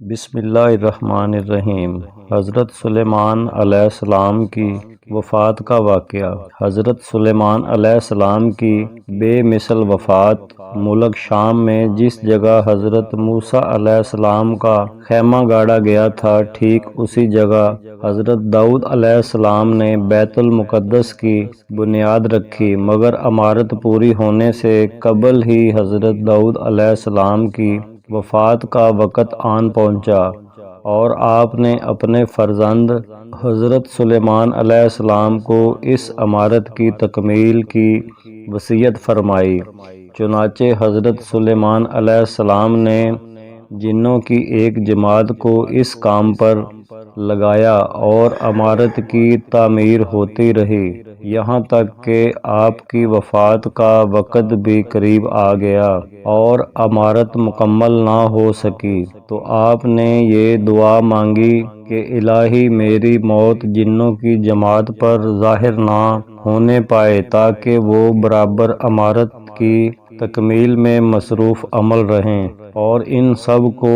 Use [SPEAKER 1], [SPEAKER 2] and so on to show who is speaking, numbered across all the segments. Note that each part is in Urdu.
[SPEAKER 1] بسم اللہ الرحمن الرحیم۔ حضرت سلیمان علیہ السلام کی وفات کا واقعہ۔ حضرت سلیمان علیہ السلام کی بے مثل وفات ملک شام میں جس جگہ حضرت موسیٰ علیہ السلام کا خیمہ گاڑا گیا تھا، ٹھیک اسی جگہ حضرت داؤد علیہ السلام نے بیت المقدس کی بنیاد رکھی، مگر عمارت پوری ہونے سے قبل ہی حضرت داؤد علیہ السلام کی وفات کا وقت آن پہنچا اور آپ نے اپنے فرزند حضرت سلیمان علیہ السلام کو اس عمارت کی تکمیل کی وصیت فرمائی۔ چنانچہ حضرت سلیمان علیہ السلام نے جنوں کی ایک جماعت کو اس کام پر لگایا اور عمارت کی تعمیر ہوتی رہی، یہاں تک کہ آپ کی وفات کا وقت بھی قریب آ گیا اور عمارت مکمل نہ ہو سکی، تو آپ نے یہ دعا مانگی کہ الہی میری موت جنوں کی جماعت پر ظاہر نہ ہونے پائے، تاکہ وہ برابر عمارت کی تکمیل میں مصروف عمل رہیں اور ان سب کو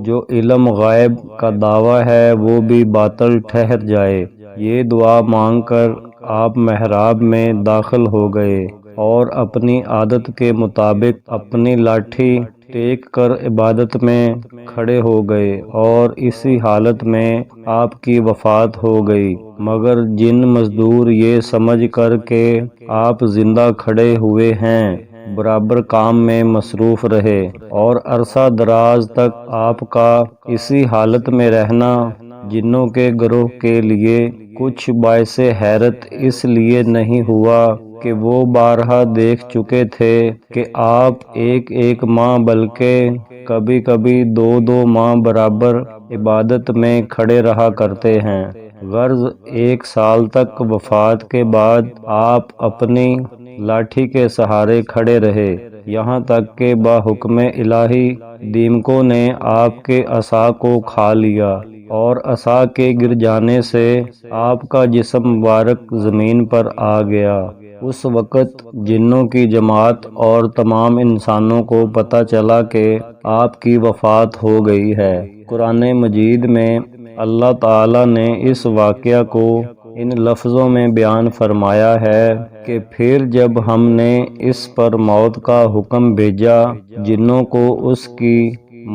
[SPEAKER 1] جو علم غیب کا دعویٰ ہے وہ بھی باطل ٹھہر جائے۔ یہ دعا مانگ کر آپ محراب میں داخل ہو گئے اور اپنی عادت کے مطابق اپنی لاٹھی ٹیک کر عبادت میں کھڑے ہو گئے اور اسی حالت میں آپ کی وفات ہو گئی، مگر جن مزدور یہ سمجھ کر کہ آپ زندہ کھڑے ہوئے ہیں برابر کام میں مصروف رہے، اور عرصہ دراز تک آپ کا اسی حالت میں رہنا جنوں کے گروہ کے لیے کچھ باعث حیرت اس لیے نہیں ہوا کہ وہ بارہا دیکھ چکے تھے کہ آپ ایک ایک ماہ بلکہ کبھی کبھی دو دو ماہ برابر عبادت میں کھڑے رہا کرتے ہیں۔ غرض ایک سال تک وفات کے بعد آپ اپنی لاٹھی کے سہارے کھڑے رہے، یہاں تک کہ بحکم الہی دیمکوں نے آپ کے عصا کو کھا لیا اور عصا کے گر جانے سے آپ کا جسم مبارک زمین پر آ گیا۔ اس وقت جنوں کی جماعت اور تمام انسانوں کو پتہ چلا کہ آپ کی وفات ہو گئی ہے۔ قرآن مجید میں اللہ تعالی نے اس واقعہ کو ان لفظوں میں بیان فرمایا ہے کہ پھر جب ہم نے اس پر موت کا حکم بھیجا، جنوں کو اس کی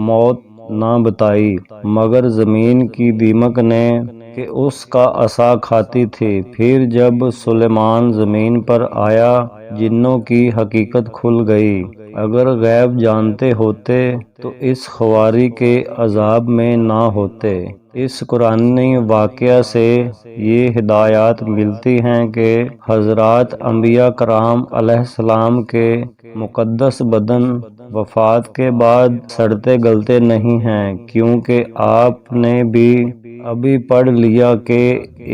[SPEAKER 1] موت نہ بتائی، مگر زمین کی دیمک نے کہ اس کا عصا کھاتی تھی۔ پھر جب سلیمان زمین پر آیا، جنوں کی حقیقت کھل گئی۔ اگر غیب جانتے ہوتے تو اس خواری کے عذاب میں نہ ہوتے۔ اس قرآنی واقعہ سے یہ ہدایات ملتی ہیں کہ حضرات انبیاء کرام علیہ السلام کے مقدس بدن وفات کے بعد سڑتے گلتے نہیں ہیں، کیونکہ آپ نے بھی ابھی پڑھ لیا کہ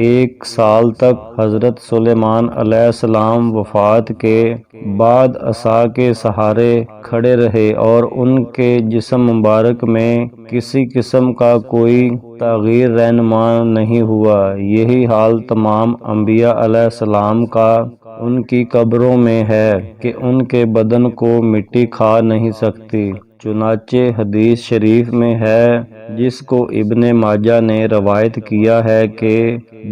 [SPEAKER 1] ایک سال تک حضرت سلیمان علیہ السلام وفات کے بعد عصا کے سہارے کھڑے رہے اور ان کے جسم مبارک میں کسی قسم کا کوئی تغیر رونما نہیں ہوا۔ یہی حال تمام انبیاء علیہ السلام کا ان کی قبروں میں ہے کہ ان کے بدن کو مٹی کھا نہیں سکتی۔ چنانچہ حدیث شریف میں ہے، جس کو ابن ماجہ نے روایت کیا ہے کہ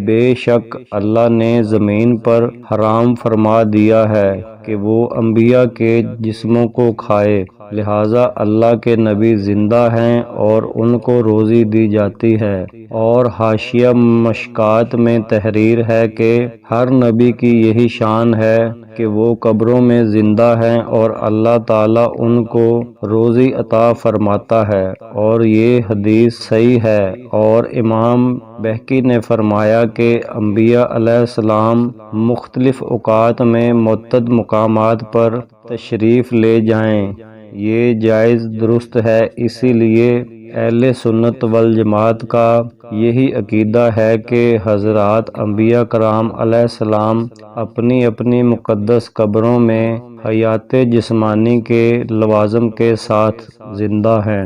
[SPEAKER 1] بے شک اللہ نے زمین پر حرام فرما دیا ہے کہ وہ انبیاء کے جسموں کو کھائے، لہذا اللہ کے نبی زندہ ہیں اور ان کو روزی دی جاتی ہے۔ اور حاشیہ مشکات میں تحریر ہے کہ ہر نبی کی یہی شان ہے کہ وہ قبروں میں زندہ ہیں اور اللہ تعالیٰ ان کو روزی عطا فرماتا ہے، اور یہ حدیث صحیح ہے۔ اور امام بہقی نے فرمایا کہ انبیاء علیہ السلام مختلف اوقات میں متعدد مقامات پر تشریف لے جائیں، یہ جائز درست ہے۔ اسی لیے اہل سنت والجماعت کا یہی عقیدہ ہے کہ حضرات انبیاء کرام علیہ السلام اپنی اپنی مقدس قبروں میں حیات جسمانی کے لوازم کے ساتھ زندہ ہیں۔